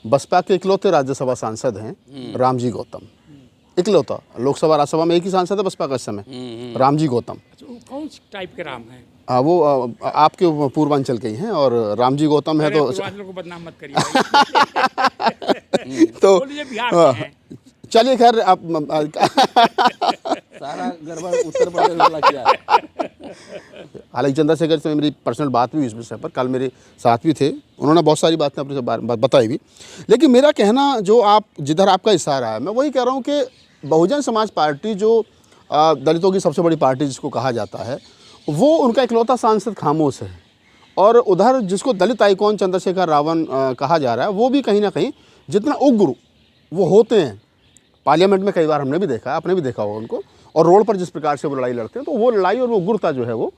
बसपा के इकलौते राज्यसभा सांसद हैं रामजी गौतम, इकलौता। लोकसभा राज्यसभा में एक ही सांसद है बसपा का इस समय, रामजी गौतम। अच्छा, वो कौन सी टाइप के राम है? वो आपके पूर्वांचल के ही हैं और रामजी गौतम है तो पूर्वांचल को बदनाम मत करिए भाई। तो बोलिए बिहार के हैं। चलिए खैर आप सारा गड़बड़ उत्तर प्रदेश वाला किया है। हालांकि चंद्रशेखर से मेरी पर्सनल बात भी हुई इस विषय पर, कल मेरे साथ भी थे, उन्होंने बहुत सारी बातें अपने से बताई भी। लेकिन मेरा कहना जो आप जिधर आपका इशारा है, मैं वही कह रहा हूँ कि बहुजन समाज पार्टी जो दलितों की सबसे बड़ी पार्टी जिसको कहा जाता है, वो उनका इकलौता सांसद खामोश है। और उधर जिसको दलित आइकॉन चंद्रशेखर रावण कहा जा रहा है, वो भी कहीं ना कहीं जितना उग्र वो होते हैं, पार्लियामेंट में कई बार हमने भी देखा है, आपने भी देखा होगा उनको, और रोड पर जिस प्रकार से वो लड़ाई लड़ते हैं, तो वो लड़ाई और वो उग्रता जो है वो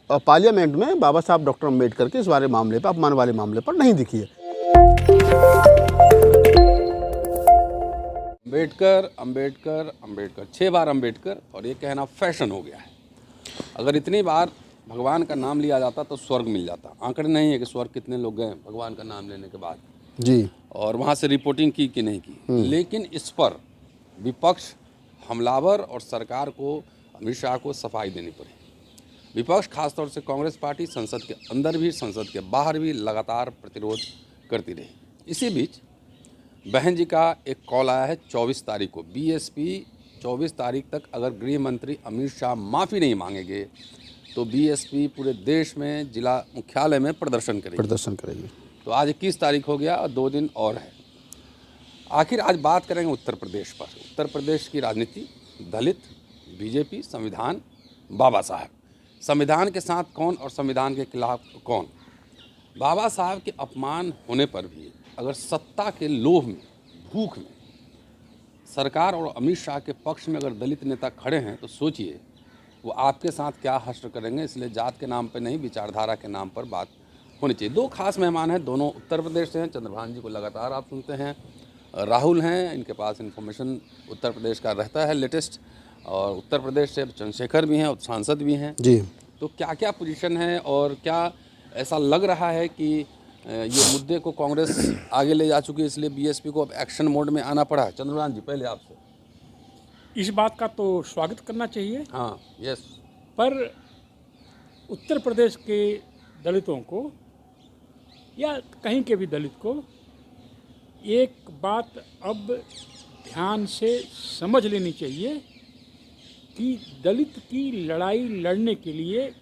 पार्लियामेंट में बाबा साहब डॉक्टर अम्बेडकर के इस वाले मामले पर, अपमान वाले मामले पर नहीं दिखी है। अम्बेडकर अम्बेडकर अम्बेडकर 6 बार अम्बेडकर, और ये कहना फैशन हो गया है। अगर इतनी बार भगवान का नाम लिया जाता तो स्वर्ग मिल जाता। आंकड़े नहीं है कि स्वर्ग कितने लोग गए भगवान का नाम लेने के बाद जी, और वहाँ से रिपोर्टिंग की कि नहीं की। लेकिन इस पर विपक्ष हमलावर और सरकार को, अमित शाह को सफाई देनी पड़ी। विपक्ष खासतौर से कांग्रेस पार्टी संसद के अंदर भी संसद के बाहर भी लगातार प्रतिरोध करती रही। इसी बीच बहन जी का एक कॉल आया है 24 तारीख को। बीएसपी 24 तारीख तक अगर गृह मंत्री अमित शाह माफ़ी नहीं मांगेंगे तो बीएसपी पूरे देश में जिला मुख्यालय में प्रदर्शन करेगी। तो आज 21 तारीख हो गया और 2 दिन और है। आखिर आज बात करेंगे उत्तर प्रदेश पर। उत्तर प्रदेश की राजनीति, दलित, बीजेपी, संविधान, बाबा साहब। संविधान के साथ कौन और संविधान के खिलाफ कौन। बाबा साहब के अपमान होने पर भी अगर सत्ता के लोभ में, भूख में सरकार और अमित शाह के पक्ष में अगर दलित नेता खड़े हैं तो सोचिए वो आपके साथ क्या हश्र करेंगे। इसलिए जात के नाम पर नहीं, विचारधारा के नाम पर बात होनी चाहिए। 2 खास मेहमान हैं, दोनों उत्तर प्रदेश से हैं। चंद्रभान जी को लगातार आप सुनते हैं, राहुल हैं, इनके पास इन्फॉर्मेशन उत्तर प्रदेश का रहता है लेटेस्ट, और उत्तर प्रदेश से चंद्रशेखर भी हैं, सांसद भी हैं जी। तो क्या क्या पोजीशन है और क्या ऐसा लग रहा है कि ये मुद्दे को कांग्रेस आगे ले जा चुकी है, इसलिए बीएसपी को अब एक्शन मोड में आना पड़ा है। चंद्रभान जी, पहले आपसे। इस बात का तो स्वागत करना चाहिए। हाँ, यस। पर उत्तर प्रदेश के दलितों को या कहीं के भी दलित को एक बात अब ध्यान से समझ लेनी चाहिए कि दलित की लड़ाई लड़ने के लिए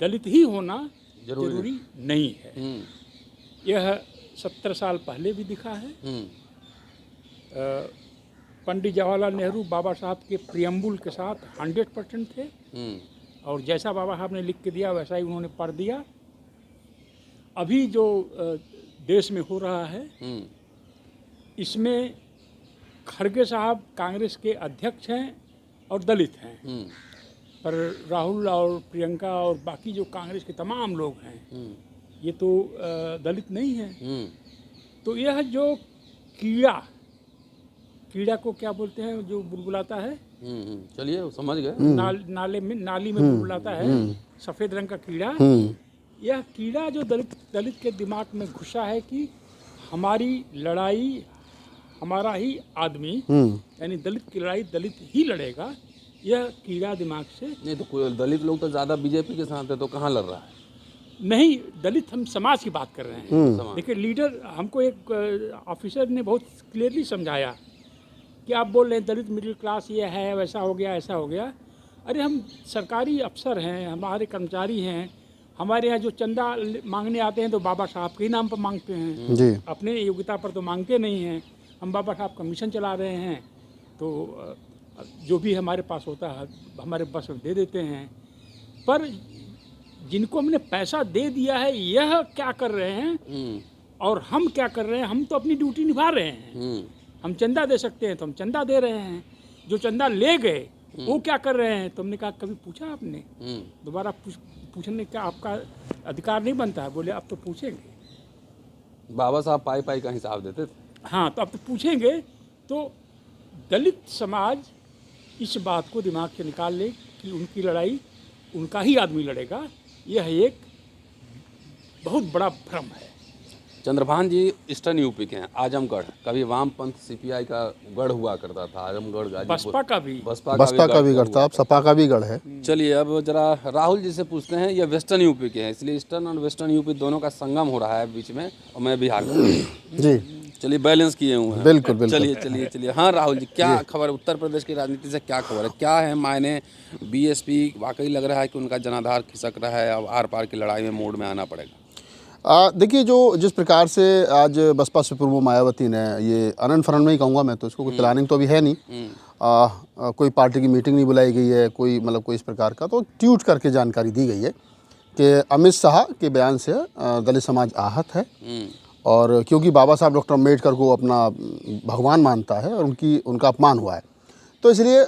दलित ही होना जरूरी नहीं है। यह 70 साल पहले भी दिखा है। पंडित जवाहरलाल नेहरू बाबा साहब के प्रियम्बुल के साथ 100% थे, और जैसा बाबा साहब ने लिख के दिया वैसा ही उन्होंने पढ़ दिया। अभी जो देश में हो रहा है इसमें खड़गे साहब कांग्रेस के अध्यक्ष हैं और दलित हैं, पर राहुल और प्रियंका और बाकी जो कांग्रेस के तमाम लोग हैं ये तो दलित नहीं हैं। तो यह जो कीड़ा को क्या बोलते हैं जो बुलबुलाता है, चलिए समझ गए, नाली में बुलबुलाता है, सफ़ेद रंग का कीड़ा। यह कीड़ा जो दलित के दिमाग में घुसा है कि हमारी लड़ाई हमारा ही आदमी, यानी दलित की लड़ाई दलित ही लड़ेगा, यह कीड़ा दिमाग से नहीं। तो दलित लोग तो ज़्यादा बीजेपी के साथ है, तो कहाँ लड़ रहा है? नहीं, दलित हम समाज की बात कर रहे हैं। देखिए, लीडर हमको एक ऑफिसर ने बहुत क्लियरली समझाया कि आप बोल रहे हैं दलित मिडिल क्लास ये है, वैसा हो गया, ऐसा हो गया। अरे हम सरकारी अफसर हैं, हमारे कर्मचारी हैं, हमारे यहाँ जो चंदा मांगने आते हैं तो बाबा साहब के ही नाम पर मांगते हैं जी। अपने योग्यता पर तो मांगते नहीं हैं। हम बाबा साहब का मिशन चला रहे हैं तो जो भी हमारे पास होता है हमारे बस में दे देते हैं। पर जिनको हमने पैसा दे दिया है यह क्या कर रहे हैं और हम क्या कर रहे हैं, हम तो अपनी ड्यूटी निभा रहे हैं। हम चंदा दे सकते हैं तो हम चंदा दे रहे हैं। जो चंदा ले गए वो क्या कर रहे हैं, तुमने कहा कभी पूछा आपने? दोबारा पूछने का आपका अधिकार नहीं बनता है। बोले अब तो पूछेंगे। बाबा साहब पाई पाई का हिसाब देते थे। हाँ, तो अब तो पूछेंगे। तो दलित समाज इस बात को दिमाग से निकाल ले कि उनकी लड़ाई उनका ही आदमी लड़ेगा। यह एक बहुत बड़ा भ्रम है। चंद्रभान जी ईस्टर्न यूपी के हैं, आजमगढ़, कभी वामपंथ सीपीआई का गढ़ हुआ करता था आजमगढ़, गाजीपुर, बसपा का भी बसपा का भी गढ़ था, अब सपा का भी गढ़ है। चलिए अब जरा राहुल जी से पूछते हैं, ये वेस्टर्न यूपी के हैं, इसलिए ईस्टर्न और वेस्टर्न यूपी दोनों का संगम हो रहा है बीच में, और मैं बिहार का हूं। जी चलिए बैलेंस किए हुए हैं। बिल्कुल बिल्कुल। चलिए हाँ राहुल जी, क्या खबर उत्तर प्रदेश की राजनीति से, क्या खबर है, क्या है मायने? बीएसपी वाकई लग रहा है कि उनका जनाधार खिसक रहा है, अब आर पार की लड़ाई में मोड में आना पड़ेगा। देखिए, जो जिस प्रकार से आज बसपा सुप्रीमो मायावती ने ये अनंत फरन में ही कहूँगा मैं तो, इसको कोई प्लानिंग तो अभी है नहीं, कोई पार्टी की मीटिंग नहीं बुलाई गई है, कोई मतलब कोई इस प्रकार का, तो ट्वीट करके जानकारी दी गई है कि अमित शाह के बयान से दलित समाज आहत है, और क्योंकि बाबा साहब डॉक्टर अम्बेडकर को अपना भगवान मानता है और उनका अपमान हुआ है, तो इसलिए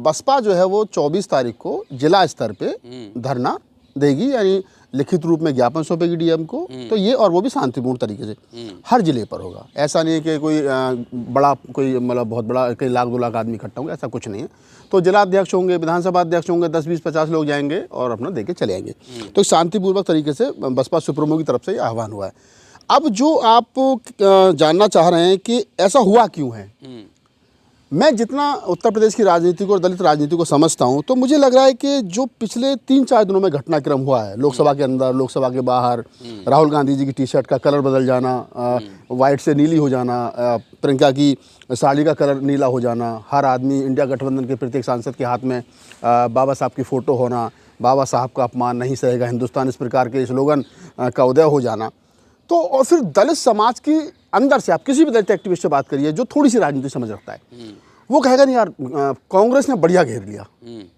बसपा जो है वो 24 तारीख को जिला स्तर पे धरना देगी, यानी लिखित रूप में ज्ञापन सौंपेगी डीएम को। तो ये, और वो भी शांतिपूर्ण तरीके से हर जिले पर होगा। ऐसा नहीं है कि कोई बड़ा, कोई मतलब बहुत बड़ा कई लाख 2 लाख आदमी इकट्ठा होंगे, ऐसा कुछ नहीं है। तो जिला अध्यक्ष होंगे, विधानसभा अध्यक्ष होंगे, 10 20 50 लोग जाएंगे और अपना दे के चले आएंगे। तो शांतिपूर्वक तरीके से बसपा सुप्रीमो की तरफ से आह्वान हुआ है। अब जो आप जानना चाह रहे हैं कि ऐसा हुआ क्यों है, मैं जितना उत्तर प्रदेश की राजनीति को और दलित राजनीति को समझता हूं, तो मुझे लग रहा है कि जो पिछले 3-4 दिनों में घटनाक्रम हुआ है, लोकसभा के अंदर, लोकसभा के बाहर, राहुल गांधी जी की टी-शर्ट का कलर बदल जाना, वाइट से नीली हो जाना, प्रियंका की साड़ी का कलर नीला हो जाना, हर आदमी, इंडिया गठबंधन के प्रत्येक सांसद के हाथ में बाबा साहब की फ़ोटो होना, बाबा साहब का अपमान नहीं सहेगा हिंदुस्तान, इस प्रकार के स्लोगन का उदय हो जाना। तो और फिर दलित समाज की अंदर से आप किसी भी दलित एक्टिविस्ट से बात करिए जो थोड़ी सी राजनीति समझ रखता है, वो कहेगा नहीं यार, कांग्रेस ने बढ़िया घेर लिया,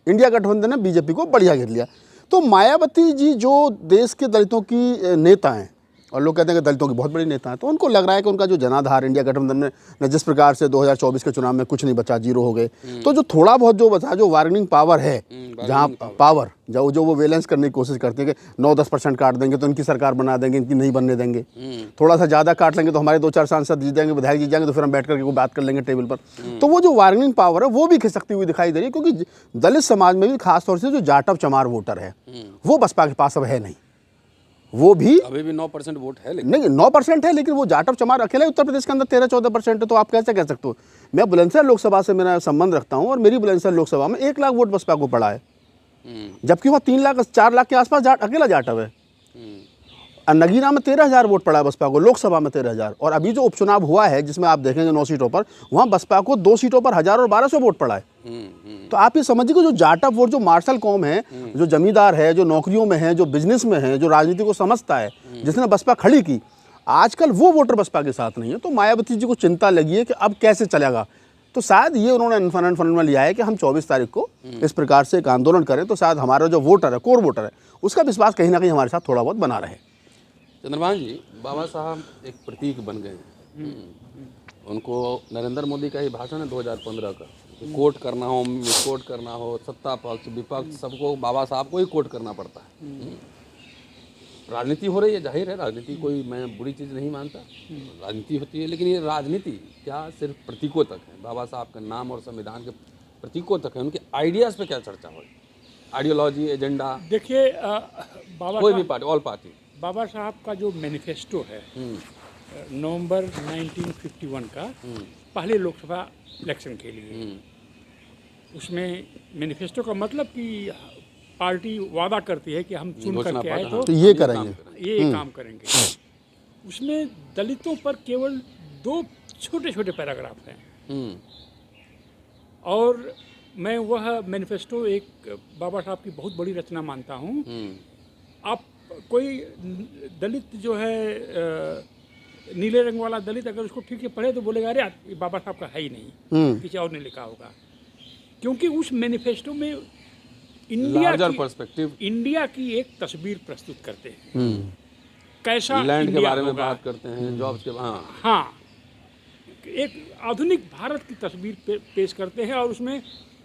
इंडिया गठबंधन ने बीजेपी को बढ़िया घेर लिया। तो मायावती जी जो देश के दलितों की नेता हैं, और लोग कहते हैं कि दलितों की बहुत बड़ी नेता है, तो उनको लग रहा है कि उनका जो जनाधार इंडिया गठबंधन में जिस प्रकार से 2024 के चुनाव में कुछ नहीं बचा, 0 हो गए, तो जो थोड़ा बहुत जो बचा, जो बार्गेनिंग पावर है, जहाँ पावर जो वो बैलेंस करने की कोशिश करते हैं कि 9-10% काट देंगे तो इनकी सरकार बना देंगे, इनकी नहीं बनने देंगे, थोड़ा सा ज़्यादा काट लेंगे तो हमारे 2-4 सांसद जीत जाएंगे, विधायक जीत जाएंगे, तो फिर हम बैठ करके वो बात कर लेंगे टेबल पर। तो वो जो बार्गेनिंग पावर है वो भी खिसकती हुई दिखाई दे रही है, क्योंकि दलित समाज में भी खासतौर से जो जाटव चमार वोटर है वो बसपा के पास अब है नहीं। वो भी अभी भी 9% वोट है, लेकिन नहीं 9% है, लेकिन वो जाटव चमार अकेले उत्तर प्रदेश के अंदर 13-14% है। तो आप कैसे कह सकते हो? मैं बुलंदशहर लोकसभा से मेरा संबंध रखता हूं, और मेरी बुलंदशहर लोकसभा में 1 लाख वोट बसपा को पड़ा है, जबकि वहाँ 3 लाख 4 लाख के आसपास अकेला जाटव है। नगीना में 13,000 वोट पड़ा है बसपा को, लोकसभा में 13,000। और अभी जो उपचुनाव हुआ है जिसमें आप देखेंगे 9 सीटों पर, वहाँ बसपा को 2 सीटों पर 1000 और 1200 वोट पड़ा है। तो आप ये समझिए कि जो जाटव वोट, जो मार्शल कौम है, जो जमींदार है, जो नौकरियों में है, जो बिजनेस में है, जो राजनीति को समझता है, जिसने बसपा खड़ी की, आजकल वो वोटर बसपा के साथ नहीं है। तो मायावती जी को चिंता लगी है कि अब कैसे चलेगा। तो शायद ये उन्होंने फन में लिया है कि हम 24 तारीख को इस प्रकार से एक आंदोलन करें, तो शायद हमारा जो वोटर है, कोर वोटर है, उसका विश्वास कहीं ना कहीं हमारे साथ थोड़ा बहुत बना रहे। चंद्रभान जी, बाबा साहब एक प्रतीक बन गए हैं। उनको नरेंद्र मोदी का ही भाषण है 2015 का, कोट करना हो, मिसकोट करना हो, सत्ता पक्ष विपक्ष सबको बाबा साहब को ही कोट करना पड़ता है। राजनीति हो रही है, जाहिर है राजनीति, कोई मैं बुरी चीज़ नहीं मानता, राजनीति होती है, लेकिन ये राजनीति क्या सिर्फ प्रतीकों तक है? बाबा साहब के नाम और संविधान के प्रतीकों तक है, उनके आइडियाज़ पे क्या चर्चा हो? Ideology, agenda? देखिए, कोई भी पार्टी, ऑल पार्टी, बाबा साहब का जो मैनिफेस्टो है नवंबर 1951 का, पहले लोकसभा इलेक्शन के लिए, उसमें मैनिफेस्टो का मतलब कि पार्टी वादा करती है कि हम चुन करके आए तो ये करेंगे, ये काम करेंगे। उसमें दलितों पर केवल 2 छोटे-छोटे पैराग्राफ हैं, और मैं वह मैनिफेस्टो एक बाबा साहब की बहुत बड़ी रचना मानता हूँ। आप कोई दलित जो है नीले रंग वाला दलित अगर उसको ठीक से पढ़े तो बोलेगा अरे ये बाबा साहब का है ही नहीं, किसी और ने लिखा होगा, क्योंकि उस मैनिफेस्टो में इंडिया की एक तस्वीर प्रस्तुत करते हैं। कैसा लैंड के बारे में बात करते हैं, जॉब्स के, हाँ, एक आधुनिक भारत की तस्वीर पेश करते हैं, और उसमें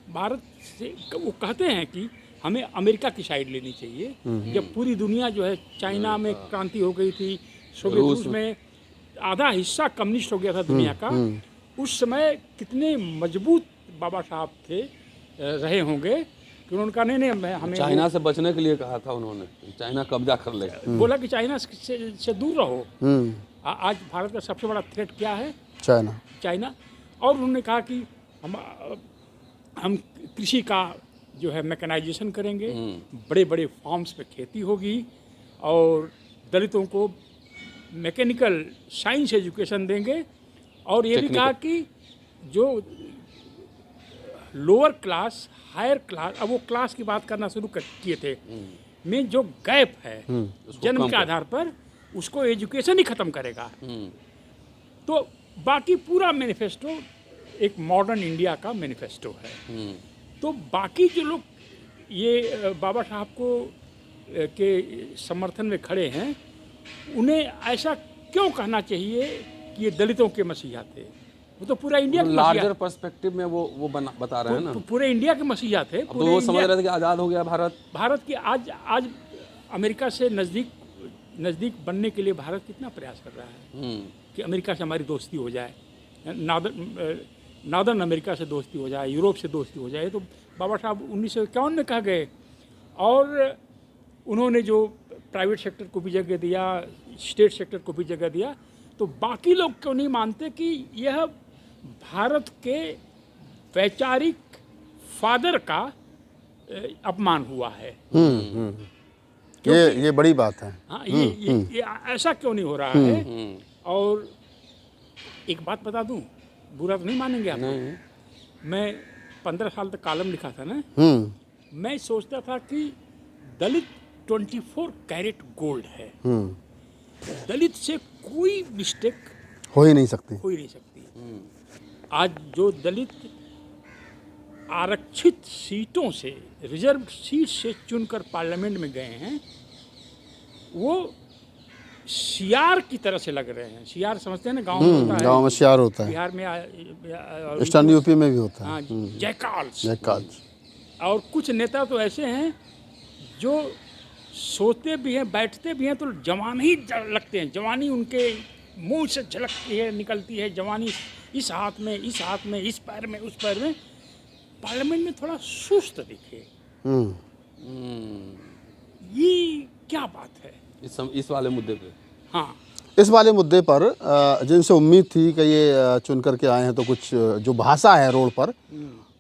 भारत से वो कहते हैं कि हमें अमेरिका की साइड लेनी चाहिए। जब पूरी दुनिया जो है, चाइना में क्रांति हो गई थी, सोवियत रूस में आधा हिस्सा कम्युनिस्ट हो गया था दुनिया का, उस समय कितने मजबूत बाबा साहब थे, रहे होंगे कि उन्होंने कहा नहीं हमें चाइना से बचने के लिए कहा था उन्होंने, चाइना कब्जा कर लेगा, बोला कि चाइना से दूर रहो। आज भारत का सबसे बड़ा थ्रेट क्या है? चाइना। चाइना। और उन्होंने कहा कि हम कृषि का जो है मैकेनाइजेशन करेंगे, बड़े बड़े फार्म्स पे खेती होगी और दलितों को मैकेनिकल साइंस एजुकेशन देंगे। और ये भी कहा कि जो लोअर क्लास, हायर क्लास, अब वो क्लास की बात करना शुरू किए थे, में जो गैप है जन्म के आधार पर, उसको एजुकेशन ही ख़त्म करेगा। तो बाकी पूरा मैनिफेस्टो एक मॉडर्न इंडिया का मैनिफेस्टो है। तो बाकी जो लोग ये बाबा साहब को के समर्थन में खड़े हैं, उन्हें ऐसा क्यों कहना चाहिए कि ये दलितों के मसीहा थे? वो तो पूरा इंडिया के मसीहा, लार्जर पर्सपेक्टिव में वो बता रहे हैं ना। पूरे इंडिया के मसीहा थे। अब तो वो समझ रहे थे कि आज़ाद हो गया भारत। भारत की आज अमेरिका से नज़दीक बनने के लिए भारत कितना प्रयास कर रहा है कि अमेरिका से हमारी दोस्ती हो जाए, नॉर्दर्न अमेरिका से दोस्ती हो जाए, यूरोप से दोस्ती हो जाए। तो बाबा साहब 1951 में कहा गए और उन्होंने जो प्राइवेट सेक्टर को भी जगह दिया, स्टेट सेक्टर को भी जगह दिया। तो बाकी लोग क्यों नहीं मानते कि यह भारत के वैचारिक फादर का अपमान हुआ है? ये बड़ी बात है। हाँ, ये ऐसा क्यों नहीं हो रहा है? और एक बात बता दूं, बुरा तो नहीं मानेंगे आप? मैं 15 साल तक कॉलम लिखा था ना, मैं सोचता था कि दलित 24 कैरेट गोल्ड है। दलित से कोई मिस्टेक हो ही नहीं सकती। आज जो दलित आरक्षित सीटों से, रिजर्व सीट से चुनकर पार्लियामेंट में गए हैं, वो सियार की तरह से लग रहे हैं। सियार समझते हैं ना, गांव में होता है। गांव में सियार होता है। बिहार में, ईस्टर्न यूपी में भी होता है। हाँ, जयकाल्स। और कुछ नेता तो ऐसे हैं जो सोते भी हैं, बैठते भी हैं तो जवान ही लगते हैं। जवानी उनके मुंह से झलकती है, निकलती है जवानी, इस हाथ में, इस हाथ में, इस पैर में, उस पैर में। पार्लियामेंट में थोड़ा सुस्त दिखे। ये क्या बात है इस वाले मुद्दे पे? हाँ, इस वाले मुद्दे पर जिनसे उम्मीद थी कि ये चुन करके आए हैं तो कुछ जो भाषा है रोड पर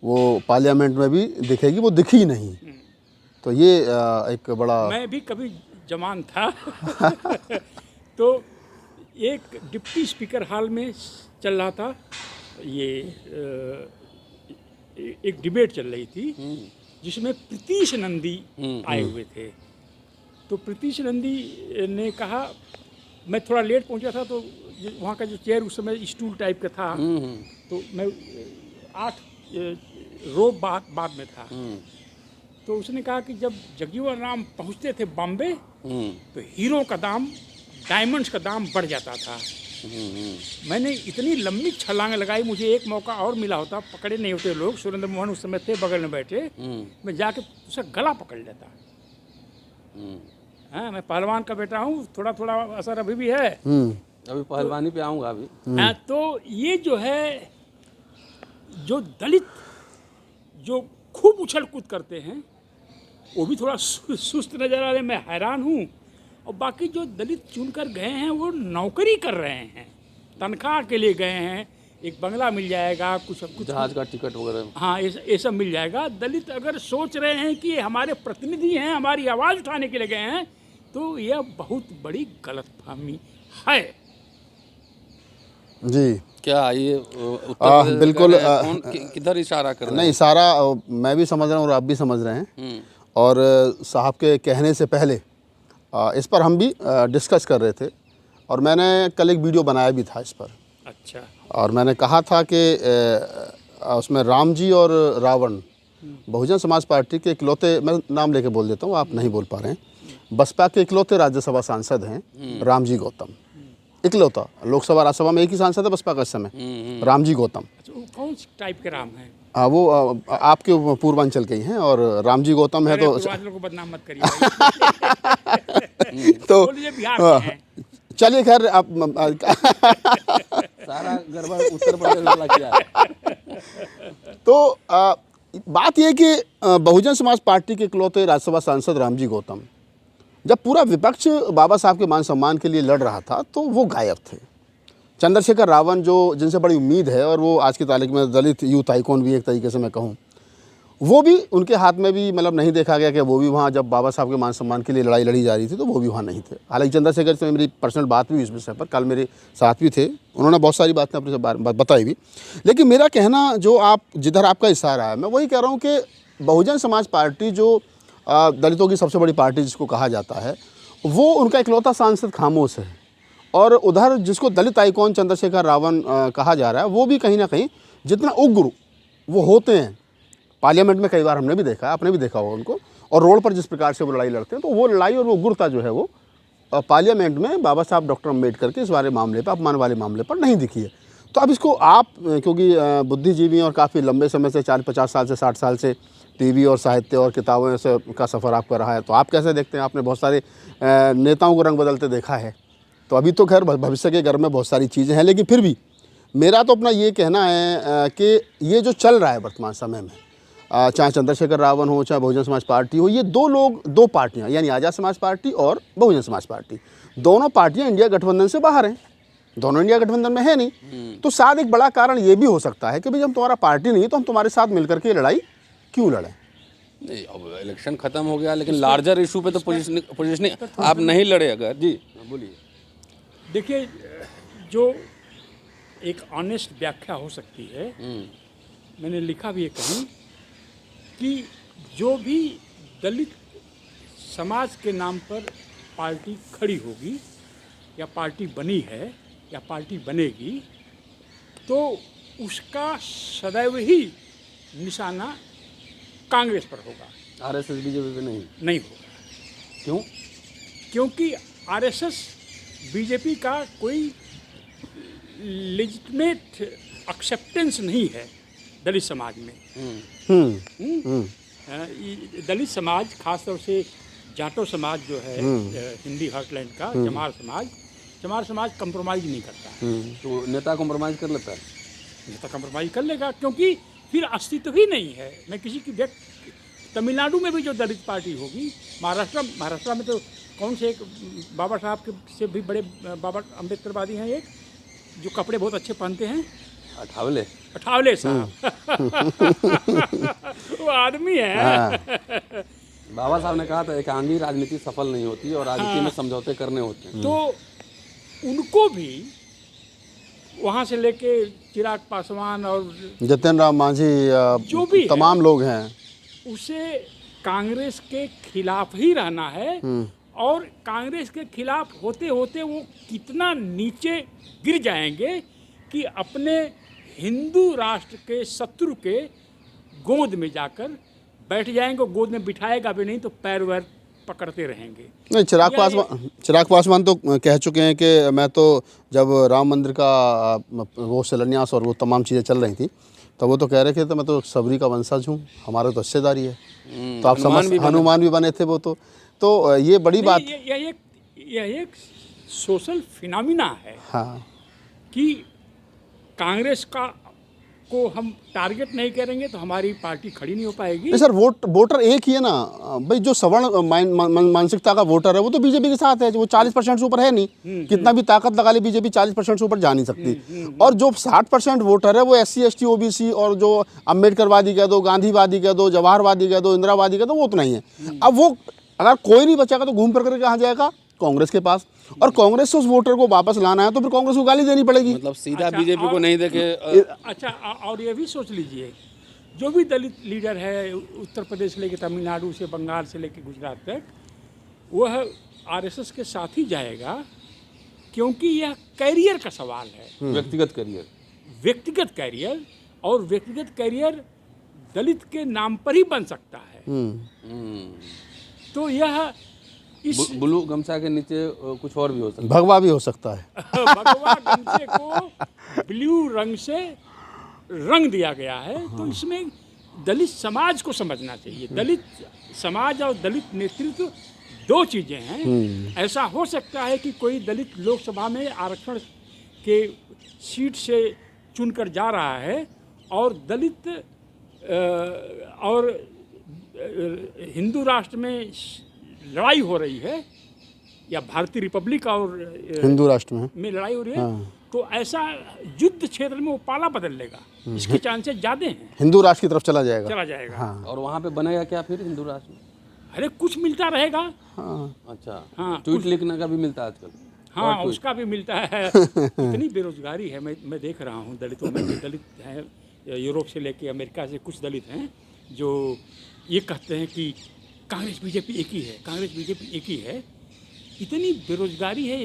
वो पार्लियामेंट में भी दिखेगी, वो दिखी नहीं। तो ये एक बड़ा, मैं भी कभी जवान था तो एक डिप्टी स्पीकर हॉल में चल रहा था, ये एक डिबेट चल रही थी जिसमें प्रीतीश नंदी आए हुए थे। तो प्रीतीश नंदी ने कहा, मैं थोड़ा लेट पहुंचा था तो वहाँ का जो चेयर उस समय स्टूल टाइप का था, तो मैं 8 रो बाद में था। तो उसने कहा कि जब जगजीवन राम पहुंचते थे बॉम्बे तो हीरो का दाम, डायमंड्स का दाम बढ़ जाता था। मैंने इतनी लंबी छलांग लगाई, मुझे एक मौका और मिला होता, पकड़े नहीं होते लोग, सुरेंद्र मोहन उस समय थे बगल में बैठे, मैं जाके उसका गला पकड़ लेता। हाँ, मैं पहलवान का बेटा हूँ, थोड़ा थोड़ा असर अभी भी है। अभी पहलवानी पे आऊँगा अभी। हाँ, तो ये जो है, जो दलित जो खूब उछल कूद करते हैं वो भी थोड़ा सुस्त नजर आ रहे हैं। मैं हैरान हूँ। और बाकी जो दलित चुनकर गए हैं वो नौकरी कर रहे हैं, तनख्वाह के लिए गए हैं, एक बंगला मिल जाएगा, कुछ जहाज का टिकट वगैरह, हाँ ये सब मिल जाएगा। दलित अगर सोच रहे हैं कि हमारे प्रतिनिधि हैं, हमारी आवाज़ उठाने के लिए गए हैं, तो यह बहुत बड़ी गलतफहमी है। जी क्या ये उत्तर बिल्कुल किधर इशारा कर रहे हैं? नहीं, इशारा मैं भी समझ रहा हूँ और आप भी समझ रहे हैं। और साहब के कहने से पहले इस पर हम भी डिस्कस कर रहे थे और मैंने कल एक वीडियो बनाया भी था इस पर। अच्छा। और मैंने कहा था कि उसमें राम जी और रावण, बहुजन समाज पार्टी के इकलौते, मैं नाम लेके बोल देता हूँ, आप नहीं बोल पा रहे हैं, बसपा के इकलौते राज्यसभा सांसद हैं राम जी गौतम। इकलौता, लोकसभा राज्यसभा में एक ही सांसद है बसपा का इस समय, राम जी गौतम। अच्छा, वो कौन सी टाइप के राम हैं? वो आपके पूर्वांचल के ही हैं और राम जी गौतम है। तो पूर्वांचल को बदनाम मत करिए। तो बिहार में हैं। चलिए खैर, आप सारा गड़बड़ उत्तर प्रदेश वाला किया है। तो बात यह कि बहुजन समाज पार्टी के इकलौते राज्यसभा सांसद राम जी गौतम जब पूरा विपक्ष बाबा साहब के मान सम्मान के लिए लड़ रहा था तो वो गायब थे। चंद्रशेखर रावण जो जिनसे बड़ी उम्मीद है और वो आज की तारीख में दलित यूथ आइकॉन भी एक तरीके से मैं कहूँ, वो भी उनके हाथ में भी मतलब नहीं देखा गया कि वो भी वहाँ जब बाबा साहब के मान सम्मान के लिए लड़ाई लड़ी जा रही थी तो वो भी वहाँ नहीं थे। हालांकि चंद्रशेखर से मेरी पर्सनल बात भी हुई इस विषय पर, कल मेरे साथ भी थे, उन्होंने बहुत सारी बातें अपने से बताई भी। लेकिन मेरा कहना जो आप जिधर आपका इशारा है, मैं वही कह रहा हूँ कि बहुजन समाज पार्टी जो दलितों की सबसे बड़ी पार्टी जिसको कहा जाता है, वो उनका इकलौता सांसद खामोश है। और उधर जिसको दलित आइकॉन चंद्रशेखर रावण कहा जा रहा है, वो भी कहीं ना कहीं जितना उग्र वो होते हैं, पार्लियामेंट में कई बार हमने भी देखा है, आपने भी देखा होगा उनको, और रोड पर जिस प्रकार से वो लड़ाई लड़ते हैं, तो वो लड़ाई और वो उग्रता जो है वो पार्लियामेंट में बाबा साहब डॉक्टर अम्बेडकर के इस वाले मामले पर, अपमान वाले मामले पर नहीं दिखी है। तो अब इसको आप क्योंकि बुद्धिजीवी और काफ़ी लंबे समय से 40-50 साल से 60 साल से टीवी और साहित्य और किताबों से का सफ़र आपका रहा है, तो आप कैसे देखते हैं? आपने बहुत सारे नेताओं को रंग बदलते देखा है, तो अभी तो खैर भविष्य के घर में बहुत सारी चीज़ें हैं, लेकिन फिर भी मेरा तो अपना ये कहना है कि ये जो चल रहा है वर्तमान समय में, चाहे चंद्रशेखर रावण हो चाहे बहुजन समाज पार्टी हो, ये दो पार्टियां यानी आज़ाद समाज पार्टी और बहुजन समाज पार्टी, दोनों पार्टियां इंडिया गठबंधन से बाहर हैं, दोनों इंडिया गठबंधन में है नहीं। तो शायद एक बड़ा कारण ये भी हो सकता है कि भाई जब तुम्हारा पार्टी नहीं है तो हम तुम्हारे साथ मिलकर के लड़ाई क्यों लड़ें? नहीं, अब इलेक्शन खत्म हो गया, लेकिन लार्जर इशू पे तो पोजिशनिंग आप नहीं लड़े अगर। जी बोलिए। देखिए, जो एक ऑनेस्ट व्याख्या हो सकती है, मैंने लिखा भी है कहीं कि जो भी दलित समाज के नाम पर पार्टी खड़ी होगी या पार्टी बनी है या पार्टी बनेगी, तो उसका सदैव ही निशाना कांग्रेस पर होगा, आरएसएस बीजेपी पे नहीं होगा। क्यों? क्योंकि आरएसएस बीजेपी का कोई लेजिटिमेट एक्सेप्टेंस नहीं है दलित समाज में। दलित समाज, खासतौर से जाटो समाज जो है, हिंदी हार्टलैंड का चमार समाज कंप्रोमाइज़ नहीं करता है। तो नेता कंप्रोमाइज़ कर लेता है? नेता कंप्रोमाइज़ कर लेगा, क्योंकि फिर अस्तित्व ही नहीं है। मैं किसी की तमिलनाडु में भी जो दलित पार्टी होगी, महाराष्ट्र में तो कौन से एक बाबा साहब के से भी बड़े बाबा अम्बेडकरवादी हैं, एक जो कपड़े बहुत अच्छे पहनते हैं, अठावले साहब। वो आदमी है। बाबा साहब ने कहा था एकांगी राजनीति सफल नहीं होती और राजनीति में समझौते करने होते हैं। तो उनको भी वहाँ से लेके चिराग पासवान और जतिन राम मांझी जो भी तमाम लोग हैं, उसे कांग्रेस के खिलाफ ही रहना है। और कांग्रेस के खिलाफ होते होते वो कितना नीचे गिर जाएंगे कि अपने हिंदू राष्ट्र के शत्रु के गोद में जाकर बैठ जाएंगे। गोद में बिठाएगा भी नहीं तो पैर वैर पकड़ते रहेंगे। नहीं, चिराग पासवान तो कह चुके हैं कि मैं तो जब राम मंदिर का वो शिलान्यास और वो तमाम चीज़ें चल रही थी तो वो तो कह रहे थे तो मैं तो सबरी का वंशज हूँ, हमारा तो हिस्सेदारी है। तो आप समझ, हनुमान भी बने थे वो तो ये बड़ी बात। यह एक सोशल फिनोमिना है। हाँ, कि कांग्रेस को हम टारगेट नहीं करेंगे तो हमारी पार्टी खड़ी नहीं हो पाएगी। नहीं सर, वोटर एक ही है ना भाई। जो सवर्ण मानसिकता का वोटर है वो तो बीजेपी के साथ है, वो 40% से ऊपर है नहीं। कितना भी ताकत लगा ले बीजेपी 40% से ऊपर जा नहीं सकती। और जो 60% वोटर है वो SC ST OBC और जो अम्बेडकरवादी कह दो, गांधीवादी कह दो, जवाहरवादी कह दो, इंदिरावादी कह दो, वो उतना ही है। अब वो अगर कोई नहीं बचेगा तो घूम फिर करके कहाँ जाएगा? कांग्रेस के पास। और कांग्रेस से उस वोटर को वापस लाना है तो फिर कांग्रेस को गाली देनी पड़ेगी। मतलब सीधा बीजेपी को नहीं देखे। अच्छा, और ये भी सोच लीजिए, जो भी दलित लीडर है उत्तर प्रदेश से लेकर तमिलनाडु से, बंगाल से लेकर गुजरात तक, वह RSS के साथ ही जाएगा, क्योंकि यह कैरियर का सवाल है। व्यक्तिगत कैरियर और व्यक्तिगत कैरियर दलित के नाम पर ही बन सकता है। तो यह ब्लू गमछा के नीचे कुछ और भी हो सकता है, भगवा भी हो सकता है। भगवा गमछे को ब्लू रंग से रंग दिया गया है। तो इसमें दलित समाज को समझना चाहिए। दलित समाज और दलित नेतृत्व दो चीज़ें हैं। ऐसा हो सकता है कि कोई दलित लोकसभा में आरक्षण के सीट से चुनकर जा रहा है और दलित और हिंदू राष्ट्र में लड़ाई हो रही है या भारतीय रिपब्लिक और हिंदू राष्ट्र में में लड़ाई हो रही है, तो ऐसा युद्ध क्षेत्र में वो पाला बदल लेगा, इसके चांसेस ज़्यादा हैं, हिंदू राष्ट्र की तरफ चला जाएगा। चला जाएगा। हाँ और वहाँ पे बनेगा क्या फिर हिंदू राष्ट्र में? अरे कुछ मिलता रहेगा। हाँ अच्छा, हाँ, ट्वीट लिखने का भी मिलता है आजकल। हाँ उसका भी मिलता है। इतनी बेरोजगारी है, मैं देख रहा हूँ दलितों में। जो दलित हैं यूरोप से लेके अमेरिका से, कुछ दलित हैं जो ये कहते हैं कि कांग्रेस बीजेपी एक ही है, कांग्रेस बीजेपी एक ही है। इतनी बेरोजगारी है,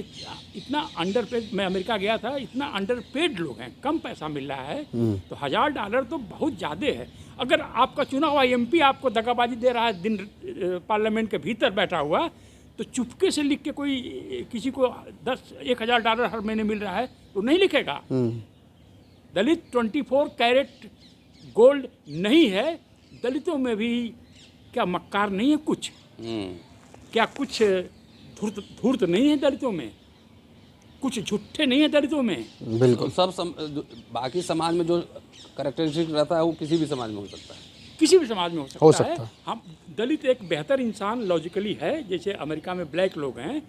इतना अंडरपेड। मैं अमेरिका गया था, इतना अंडरपेड लोग हैं, कम पैसा मिल रहा है, तो $1000 तो बहुत ज़्यादा है। अगर आपका चुना हुआ एमपी आपको दगाबाजी दे रहा है दिन पार्लियामेंट के भीतर बैठा हुआ, तो चुपके से लिख के कोई किसी को $1,000 हर महीने मिल रहा है तो नहीं लिखेगा। दलित 24 कैरेट गोल्ड नहीं है। दलितों में भी क्या मक्कार नहीं है कुछ? क्या कुछ धूर्त नहीं है दलितों में? कुछ झूठे नहीं है दलितों में? बिल्कुल। बाकी समाज में जो कैरेक्टरिस्टिक रहता है वो किसी भी समाज में हो सकता है, किसी भी समाज में हो सकता है। है। हम दलित एक बेहतर इंसान लॉजिकली है, जैसे अमेरिका में ब्लैक लोग हैं,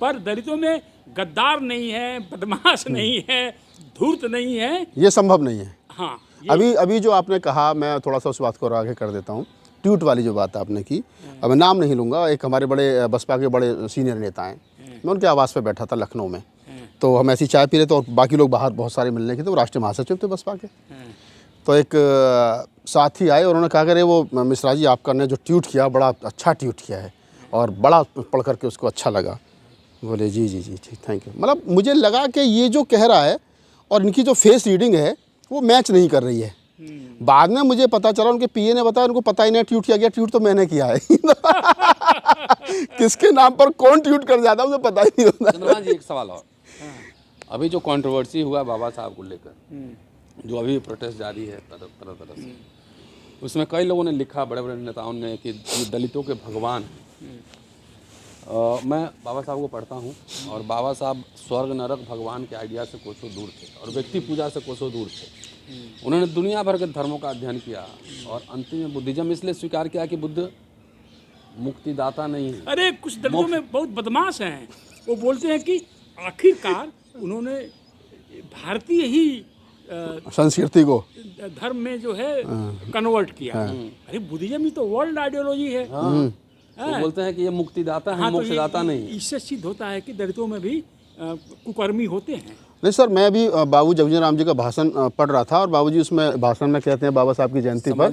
पर दलितों में गद्दार नहीं है, बदमाश नहीं है, धूर्त नहीं है। ये संभव नहीं है। हाँ अभी जो आपने कहा, मैं थोड़ा सा उस बात को और आगे कर देता हूँ। ट्वीट वाली जो बात आपने की, अब मैं नाम नहीं लूँगा, एक हमारे बड़े बसपा के बड़े सीनियर नेता हैं, मैं उनके आवास पे बैठा था लखनऊ में, तो हम ऐसी चाय पी रहे थे और बाकी लोग बाहर बहुत सारे मिलने के थे, वो राष्ट्रीय महासचिव थे बसपा के। तो एक साथी आए और उन्होंने कहा कि वो मिश्रा जी आपका ने जो ट्वीट किया बड़ा अच्छा ट्वीट किया है और बड़ा पढ़ करके उसको अच्छा लगा। बोले जी जी जी ठीक, थैंक यू। मतलब मुझे लगा कि ये जो कह रहा है और इनकी जो फेस रीडिंग है वो मैच नहीं कर रही है। बाद में मुझे पता चला, उनके पीए ने बताया उनको पता ही नहीं ट्वीट किया गया, ट्वीट तो मैंने किया है। किसके नाम पर कौन ट्वीट कर जाता है मुझे पता ही नहीं होता। चंद्रकांत जी एक सवाल और, अभी जो कंट्रोवर्सी हुआ बाबा साहब को लेकर, जो अभी प्रोटेस्ट जारी है तरह से, उसमें कई लोगों ने लिखा, बड़े बड़े नेताओं ने, कि दलितों के भगवान। मैं बाबा साहब को पढ़ता हूँ और बाबा साहब स्वर्ग नरक भगवान के आइडिया से कोसों दूर थे और व्यक्ति पूजा से कोसों दूर थे। उन्होंने दुनिया भर के धर्मों का अध्ययन किया और अंतिम में बुद्धिज्म इसलिए स्वीकार किया कि बुद्ध मुक्तिदाता नहीं है। अरे कुछ दलितों में बहुत बदमाश हैं, वो बोलते हैं कि आखिरकार उन्होंने भारतीय ही संस्कृति को धर्म में जो है कन्वर्ट किया। अरे बुद्धिज्म ही तो वर्ल्ड आइडियोलॉजी है। तो बोलते हैं कि ये मुक्तिदाता है, हाँ, मोक्षदाता नहीं। इससे सिद्ध होता है कि दलितों में भी कुकर्मी होते हैं। नहीं सर, मैं भी बाबू जगजीवन राम जी का भाषण पढ़ रहा था और बाबूजी उसमें भाषण में कहते हैं बाबा साहब की जयंती पर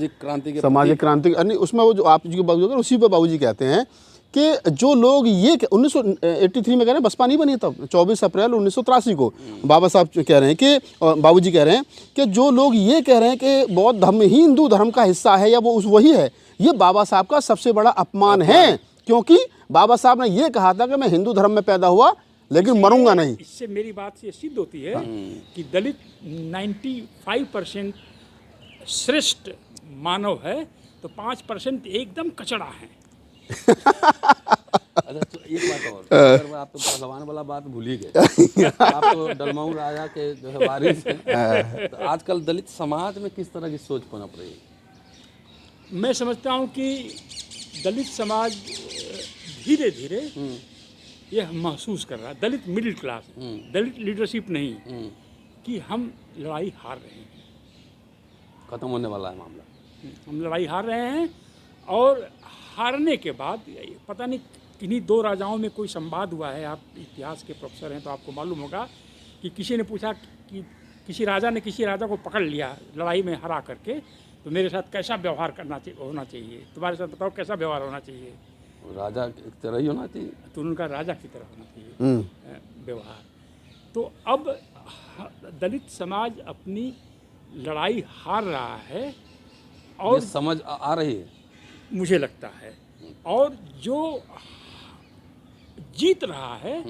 सामाजिक क्रांति, उसमें वो जो आप जी के बाबू उसी पर बाबूजी कहते हैं कि जो लोग ये 1983 में कह रहे हैं, बसपा नहीं बनी तब, 24 अप्रैल 1983 को बाबा साहब कह रहे हैं कि बाबूजी कह रहे हैं कि जो लोग ये कह रहे हैं कि बौद्ध धर्म ही हिंदू धर्म का हिस्सा है या वो वही है, ये बाबा साहब का सबसे बड़ा अपमान है, क्योंकि बाबा साहब ने ये कहा था कि मैं हिंदू धर्म में पैदा हुआ लेकिन मरूंगा नहीं। इससे मेरी बात से सिद्ध होती है कि दलित 95% श्रेष्ठ मानव है, तो 5% एकदम कचड़ा है। अच्छा तो एक बात और, अगर आप तो पहलवान वाला बात भूल ही गए, आप तो डलमऊ राजा के जो है वारिस हैं, तो आजकल दलित समाज में किस तरह की सोच पनप रही है? मैं समझता हूँ कि दलित समाज धीरे धीरे यह महसूस कर रहा है, दलित मिडिल क्लास, दलित लीडरशिप नहीं, कि हम लड़ाई हार रहे हैं, खत्म होने वाला है मामला, हम लड़ाई हार रहे हैं। और हारने के बाद पता नहीं किन्हीं दो राजाओं में कोई संवाद हुआ है, आप इतिहास के प्रोफेसर हैं तो आपको मालूम होगा, कि किसी ने पूछा कि किसी राजा ने किसी राजा को पकड़ लिया लड़ाई में हरा करके, तो मेरे साथ कैसा व्यवहार होना चाहिए, तुम्हारे साथ बताओ कैसा व्यवहार होना चाहिए। राजा की तरह ही होना चाहिए, तो उनका राजा की तरह होना चाहिए व्यवहार। तो अब दलित समाज अपनी लड़ाई हार रहा है और समझ आ रही है मुझे लगता है, और जो जीत रहा है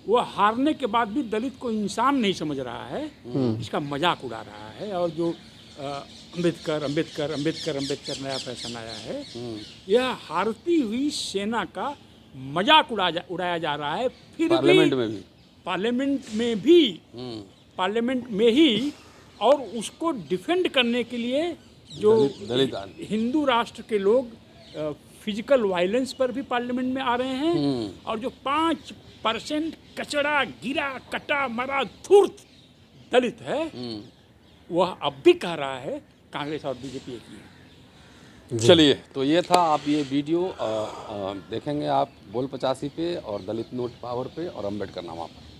वो हारने के बाद भी दलित को इंसान नहीं समझ रहा है, इसका मजाक उड़ा रहा है। और जो अंबेडकर अंबेडकर अंबेडकर अंबेडकर नया फैशन आया है, यह हारती हुई सेना का मजाक उड़ाया जा रहा है। फिर पार्लियामेंट में भी और उसको डिफेंड करने के लिए जो दलित हिंदू राष्ट्र के लोग फिजिकल वायलेंस पर भी पार्लियामेंट में आ रहे हैं, और जो 5% कचड़ा गिरा कटा मरा धूर्त दलित है वह अब भी कह रहा है कांग्रेस और बीजेपी एक ही है। चलिए, तो ये था, आप ये वीडियो देखेंगे आप बोल 85 पे और दलित नोट पावर पे और अम्बेडकर नामा पर।